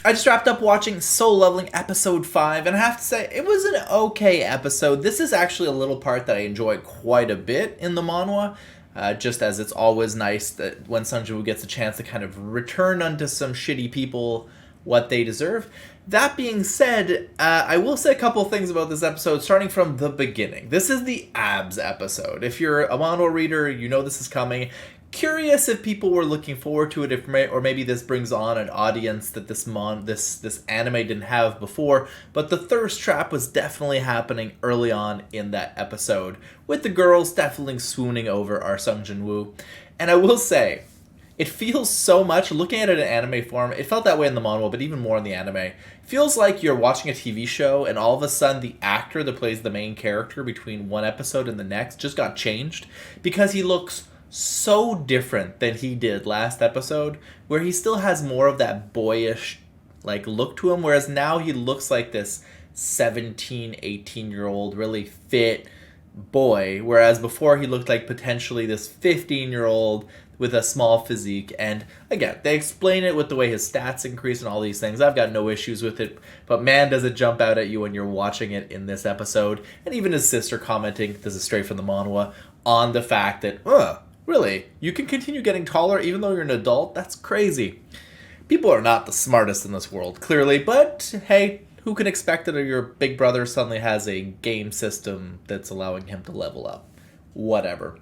I just wrapped up watching Solo Leveling episode 5, and I have to say, it was an okay episode. This is actually a little part that I enjoy quite a bit in the manhwa, just as it's always nice that when Sung Jin Woo gets a chance to kind of return unto some shitty people what they deserve. That being said, I will say a couple things about this episode, starting from the beginning. This is the abs episode. If you're a manhwa reader, you know this is coming. Curious if people were looking forward to it, or maybe this brings on an audience that this anime didn't have before. But the thirst trap was definitely happening early on in that episode, with the girls definitely swooning over our Sung Jin Woo. And I will say, it feels so much, looking at it in anime form, it felt that way in the manhwa, but even more in the anime. It feels like you're watching a TV show and all of a sudden the actor that plays the main character between one episode and the next just got changed, because he looks so different than he did last episode, where he still has more of that boyish look to him, whereas now he looks like this 17, 18-year-old really fit boy, whereas before he looked like potentially this 15-year-old with a small physique. And again, they explain it with the way his stats increase and all these things. I've got no issues with it, but man, does it jump out at you when you're watching it in this episode. And even his sister commenting, this is straight from the manhwa, on the fact that, really, you can continue getting taller even though you're an adult? That's crazy. People are not the smartest in this world, clearly, but hey, who can expect that your big brother suddenly has a game system that's allowing him to level up? Whatever.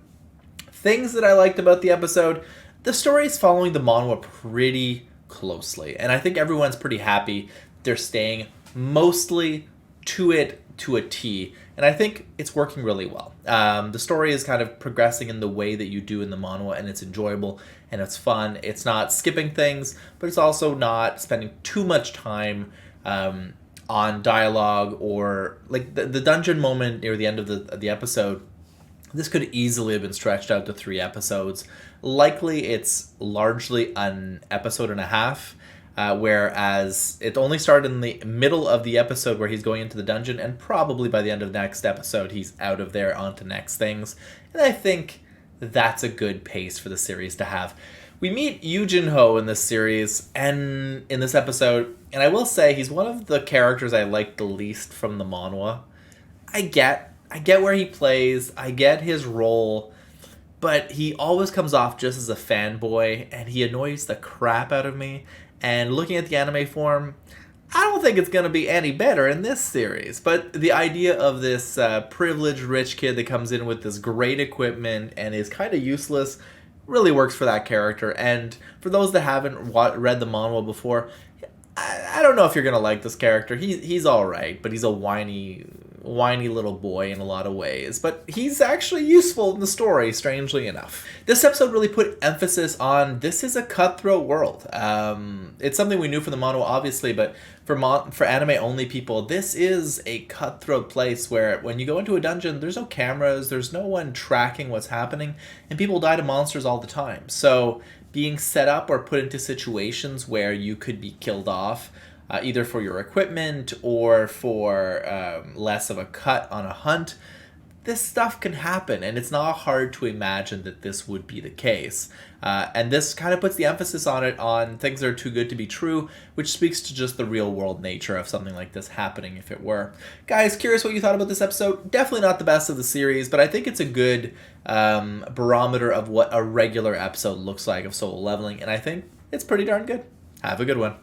Things that I liked about the episode, the story is following the manhwa pretty closely, and I think everyone's pretty happy they're staying mostly to it to a T, and I think it's working really well. The story is kind of progressing in the way that you do in the manhwa, and it's enjoyable and it's fun. It's not skipping things, but it's also not spending too much time on dialogue, or the dungeon moment near the end of the episode. This could easily have been stretched out to 3 episodes. Likely, it's largely an episode and a half, whereas it only started in the middle of the episode where he's going into the dungeon, and probably by the end of the next episode, he's out of there onto next things. And I think that's a good pace for the series to have. We meet Yu Jin Ho in this series, and in this episode, and I will say he's one of the characters I like the least from the manhwa. I get where he plays, I get his role, but he always comes off just as a fanboy, and he annoys the crap out of me. And looking at the anime form, I don't think it's going to be any better in this series. But the idea of this privileged rich kid that comes in with this great equipment and is kind of useless really works for that character. And for those that haven't read the manhwa before, I don't know if you're going to like this character. He's alright, but he's a whiny little boy in a lot of ways, but he's actually useful in the story, strangely enough. This episode really put emphasis on this is a cutthroat world. It's something we knew from the manhwa, obviously, but for anime-only people, this is a cutthroat place where when you go into a dungeon, there's no cameras, there's no one tracking what's happening, and people die to monsters all the time. So being set up or put into situations where you could be killed off, either for your equipment or for less of a cut on a hunt, this stuff can happen, and it's not hard to imagine that this would be the case. And this kind of puts the emphasis on things that are too good to be true, which speaks to just the real world nature of something like this happening if it were. Guys, curious what you thought about this episode. Definitely not the best of the series, but I think it's a good barometer of what a regular episode looks like of Solo Leveling, and I think it's pretty darn good. Have a good one.